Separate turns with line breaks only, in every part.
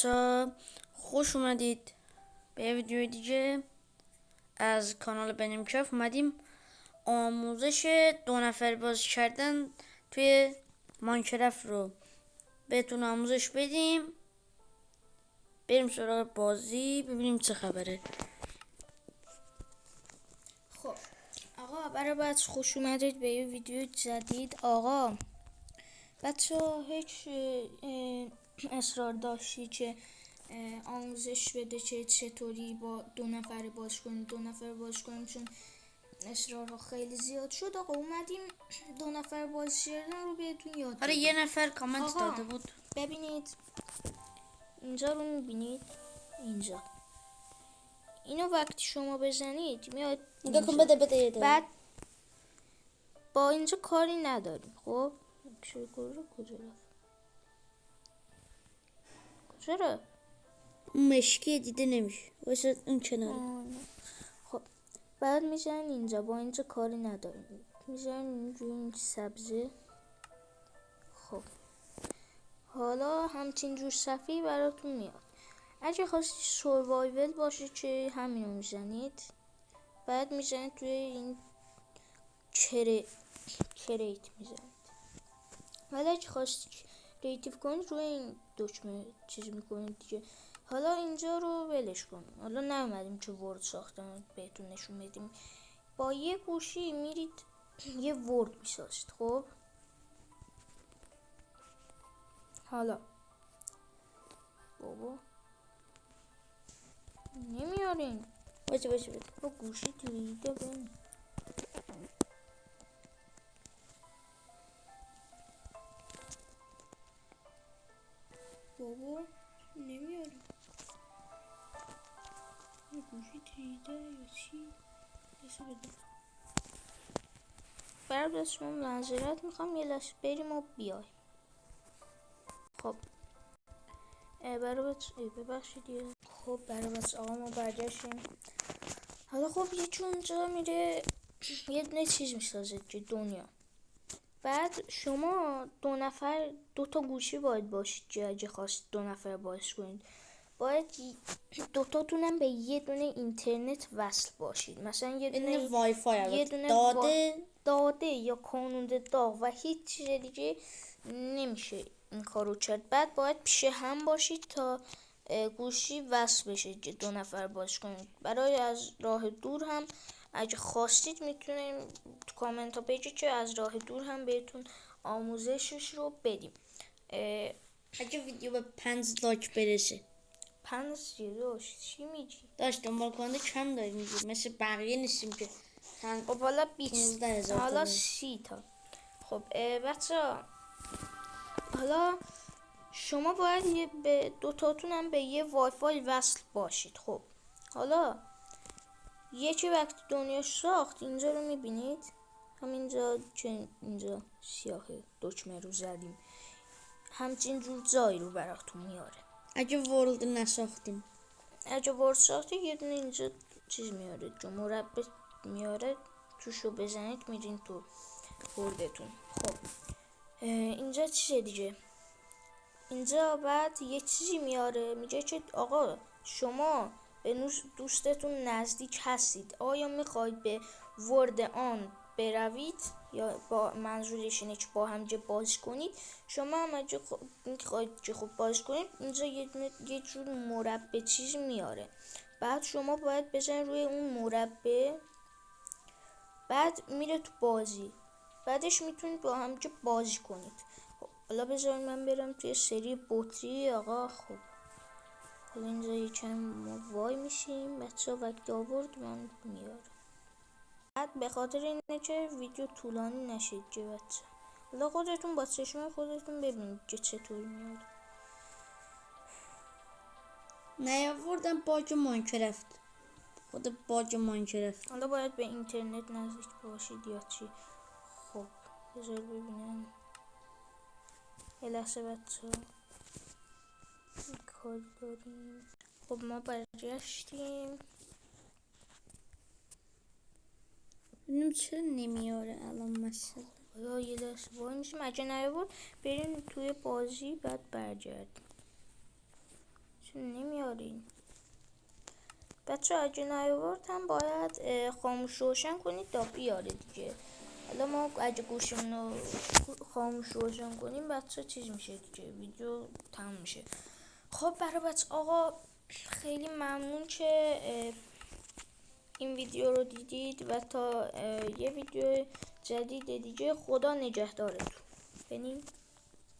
بچه خوش اومدید به ویدیو دیگه از کانال بنیم کف. اومدیم آموزش 2 نفر بازی کردن توی ماینکرافت رو بهتون آموزش بدیم. بریم سراغ بازی ببینیم چه خبره.
خب آقا برای بچه خوش اومدید به یه ویدیو جدید. آقا بچه هیچ اصرار داشتی که آموزش بده که چطوری با 2 نفر باز کنیم چون اصرار خیلی زیاد شد. آقا اومدیم 2 نفر باز کردن رو بهتون یاد بدیم.
آره یه نفر کامنت داده بود.
ببینید اینجا رو میبینید، اینجا اینو وقتی شما بزنید میاد
نگاه کن. بده
بعد با اینجا کاری نداریم. خب کجا رفت؟
مشکی دیده نمیشه واسه اون کناره.
خب بعد میزنین اینجا، با اینجا کاری نداریم، میزنین روی این سبزه. خب حالا همچین جور صفحه‌ای براتون میاد. اگه خواستید سروایول باشه که همینو میزنید، بعد میزنید توی این کریت میزنید. ولی اگه خواستید کریتیو کنید روی این دکمه چیز میکنید دیگه. حالا اینجا رو ولش کنید. حالا نیومدیم که ورد ساختن بهتون نشون بدیم. با یه گوشی میرید یه ورد میسازید. خب حالا بابا نمیارین
باشه
با گوشی توییده بین. بابا نمیارین گوشی توییده یا چی؟ بسه بده فرد از شما معذرت میخوام، یه لحظه بریم و بیای. خب ببخشید. خب برای بس آقا ما برگشتیم. حالا خب یکی اونجا میره یه دونه چیز میسازه که دنیا. بعد شما 2 نفر 2 تا گوشی باید باشید که اگه خواست 2 نفر باز کنید، باید 2 تاتونم به یه دونه اینترنت وصل باشید. مثلا یه دونه
وای فای
یه دونه داده یا کانون داغ و هیچ چیز دیگه نمیشه این کارو کرد. بعد باید پیش هم باشید تا گوشی وصل بشه که 2 نفر باز کنید. برای از راه دور هم اگه خواستید میتونیم تو کامنت ها بگید که از راه دور هم بهتون آموزشش رو بدیم.
اگه ویدیو به 5 لایک برسه.
5 داشت چی میگی؟
داشت دنبال کننده کم داریم میگیم، مثل بقیه نیستیم که
خب حالا 20 حالا 30 تا. خب بچه حالا شما باید به 2 تاتون هم به یه وای فای وصل باشید. خب حالا یکی وقتی دنیا ساخت اینجا رو میبینید، همینجا که اینجا سیاهه دکمه رو زدیم، همچین جور جایی رو براتون میاره.
اگه ورلد نساختیم،
اگه ورد ساختی یه دونه اینجا چیز میاره، جو مربع میاره، توشو بزنید میرین تو وردتون. خب اینجا چیه دیگه؟ اینجا بعد یه چیزی میاره میگه که آقا شما به دوستتون نزدیک هستید، آیا میخواید به ورد آن بروید یا با منظورش اینه که با هم باز کنید. شما هم اگه میخواید که خب باز کنید، اینجا یه جور مربع چیز میاره. بعد شما باید بزنید روی اون مربع، بعد میره تو بازی، بعدش میتونید با هم بازی کنید. حالا بذارید من برم توی سری بطری. آقا خب حالا اینجا یکم ما وای میشیم. بچه ها وقتی آورد من میارم. بعد به خاطر اینه که ویدیو طولانی نشید که بچه، حالا خودتون با چشم خودتون ببینید که چطور میاد.
نیاوردم باگ ماینکرافت، خود باگ ماینکرافت.
حالا باید به اینترنت نزدیک باشید یا چی. خب بذار ببینم یه لحظه بچه ها کار داریم. خب ما برگشتیم.
ببینیم چرا نمیاره الان مثلا.
حالا یه لحظه وای میشیم، اگه نیاورد بریم توی بازی بعد برگردیم. بچه اگه نیاورد هم باید خاموش روشن کنید تا بیاره دیگه. حالا ما اگه گوشمون رو خاموش روشن کنیم بچه چیز میشه دیگه، ویدیو تموم میشه. خب برای بچه آقا خیلی ممنون که این ویدیو رو دیدید و تا یه ویدیو جدید دیگه خدا نگهدارتون. بریم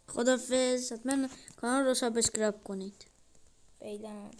خدافظ. حتما کانال رو سابسکرایب کنید.
فعلا.